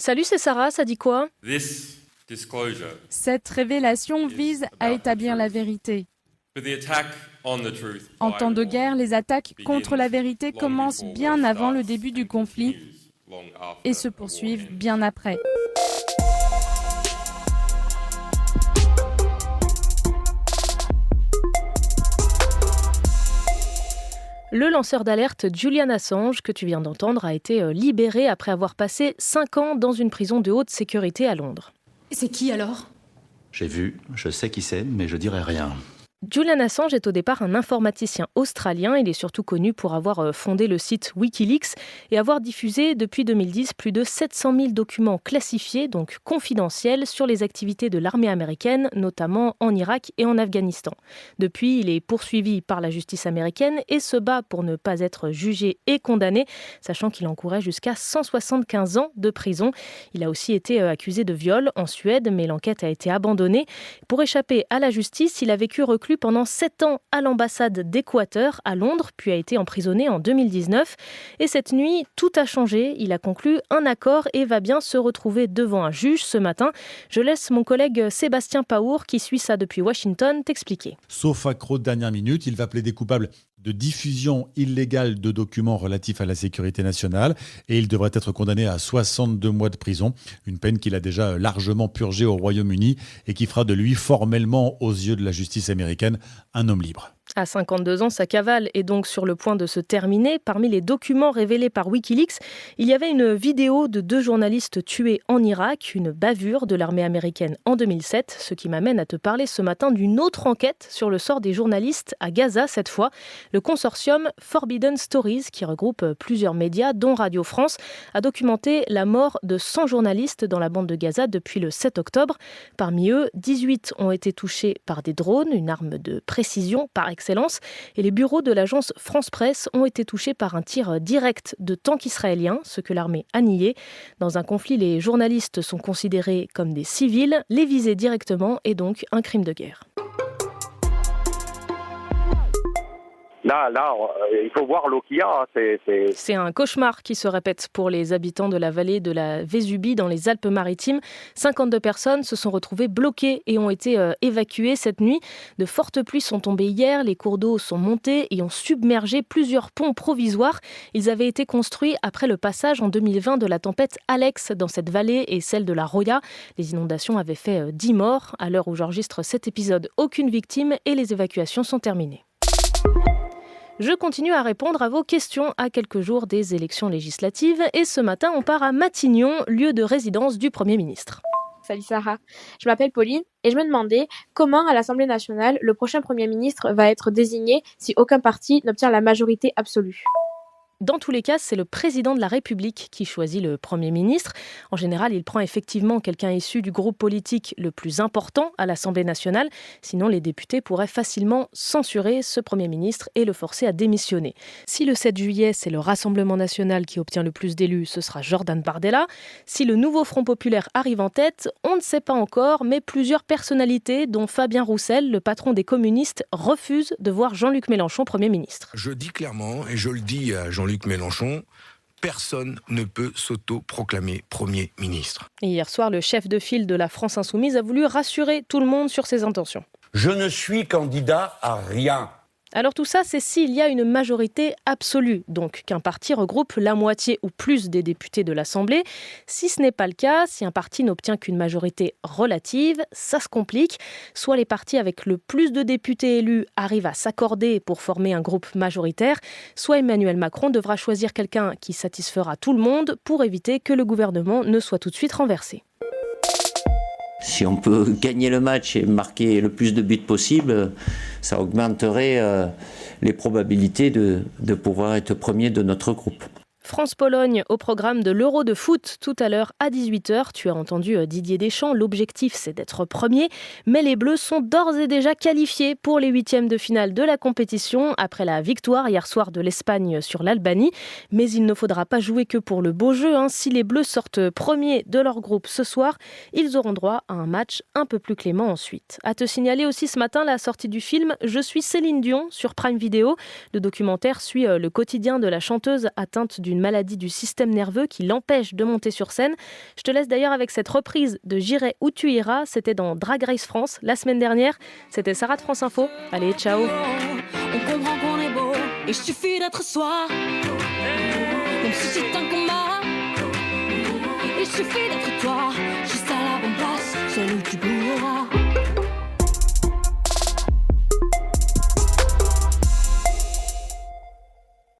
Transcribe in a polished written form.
Salut, c'est Sarah, ça dit quoi? Cette révélation vise à établir la vérité. En temps de guerre, les attaques contre la vérité commencent bien avant le début du conflit et se poursuivent bien après. Le lanceur d'alerte Julian Assange, que tu viens d'entendre, a été libéré après avoir passé 5 ans dans une prison de haute sécurité à Londres. C'est qui alors ? J'ai vu, je sais qui c'est, mais je dirai rien. Julian Assange est au départ un informaticien australien. Il est surtout connu pour avoir fondé le site Wikileaks et avoir diffusé depuis 2010 plus de 700 000 documents classifiés, donc confidentiels, sur les activités de l'armée américaine, notamment en Irak et en Afghanistan. Depuis, il est poursuivi par la justice américaine et se bat pour ne pas être jugé et condamné, sachant qu'il encourait jusqu'à 175 ans de prison. Il a aussi été accusé de viol en Suède, mais l'enquête a été abandonnée. Pour échapper à la justice, il a vécu reclus pendant 7 ans à l'ambassade d'Équateur à Londres, puis a été emprisonné en 2019. Et cette nuit, tout a changé. Il a conclu un accord et va bien se retrouver devant un juge ce matin. Je laisse mon collègue Sébastien Paour, qui suit ça depuis Washington, t'expliquer. Sauf accroc de dernière minute, il va plaider coupable de diffusion illégale de documents relatifs à la sécurité nationale et il devrait être condamné à 62 mois de prison, une peine qu'il a déjà largement purgée au Royaume-Uni et qui fera de lui formellement, aux yeux de la justice américaine, un homme libre. À 52 ans, sa cavale est donc sur le point de se terminer. Parmi les documents révélés par Wikileaks, il y avait une vidéo de 2 journalistes tués en Irak, une bavure de l'armée américaine en 2007, ce qui m'amène à te parler ce matin d'une autre enquête sur le sort des journalistes à Gaza cette fois. Le consortium Forbidden Stories, qui regroupe plusieurs médias, dont Radio France, a documenté la mort de 100 journalistes dans la bande de Gaza depuis le 7 octobre. Parmi eux, 18 ont été touchés par des drones, une arme de précision par excellence, et les bureaux de l'agence France Presse ont été touchés par un tir direct de tanks israéliens, ce que l'armée a nié. Dans un conflit, les journalistes sont considérés comme des civils, les viser directement est donc un crime de guerre. Là, il faut voir l'eau qu'il y a. C'est un cauchemar qui se répète pour les habitants de la vallée de la Vésubie dans les Alpes-Maritimes. 52 personnes se sont retrouvées bloquées et ont été évacuées cette nuit. De fortes pluies sont tombées hier, les cours d'eau sont montés et ont submergé plusieurs ponts provisoires. Ils avaient été construits après le passage en 2020 de la tempête Alex dans cette vallée et celle de la Roya. Les inondations avaient fait 10 morts. À l'heure où j'enregistre cet épisode, aucune victime et les évacuations sont terminées. Je continue à répondre à vos questions à quelques jours des élections législatives et ce matin on part à Matignon, lieu de résidence du Premier ministre. Salut Sarah, je m'appelle Pauline et je me demandais comment à l'Assemblée nationale le prochain Premier ministre va être désigné si aucun parti n'obtient la majorité absolue. Dans tous les cas, c'est le président de la République qui choisit le Premier ministre. En général, il prend effectivement quelqu'un issu du groupe politique le plus important à l'Assemblée nationale. Sinon, les députés pourraient facilement censurer ce Premier ministre et le forcer à démissionner. Si le 7 juillet, c'est le Rassemblement national qui obtient le plus d'élus, ce sera Jordan Bardella. Si le nouveau Front populaire arrive en tête, on ne sait pas encore, mais plusieurs personnalités, dont Fabien Roussel, le patron des communistes, refusent de voir Jean-Luc Mélenchon Premier ministre. Je dis clairement, et je le dis à Jean-Luc Mélenchon, personne ne peut s'auto-proclamer Premier ministre. Et hier soir, le chef de file de la France Insoumise a voulu rassurer tout le monde sur ses intentions. Je ne suis candidat à rien. Alors tout ça, c'est s'il y a une majorité absolue, donc qu'un parti regroupe la moitié ou plus des députés de l'Assemblée. Si ce n'est pas le cas, si un parti n'obtient qu'une majorité relative, ça se complique. Soit les partis avec le plus de députés élus arrivent à s'accorder pour former un groupe majoritaire, soit Emmanuel Macron devra choisir quelqu'un qui satisfera tout le monde pour éviter que le gouvernement ne soit tout de suite renversé. Si on peut gagner le match et marquer le plus de buts possible, ça augmenterait les probabilités de pouvoir être premier de notre groupe. France-Pologne au programme de l'Euro de foot tout à l'heure à 18h. Tu as entendu Didier Deschamps, l'objectif c'est d'être premier, mais les Bleus sont d'ores et déjà qualifiés pour les 8e de finale de la compétition après la victoire hier soir de l'Espagne sur l'Albanie. Mais il ne faudra pas jouer que pour le beau jeu. Si les Bleus sortent premiers de leur groupe ce soir, ils auront droit à un match un peu plus clément ensuite. À te signaler aussi ce matin la sortie du film « Je suis Céline Dion » sur Prime Video. Le documentaire suit le quotidien de la chanteuse atteinte d'une maladie du système nerveux qui l'empêche de monter sur scène. Je te laisse d'ailleurs avec cette reprise de J'irai où tu iras. C'était dans Drag Race France la semaine dernière. C'était Sarah de France Info. Allez, ciao. On comprend qu'on est beau, il suffit d'être soi.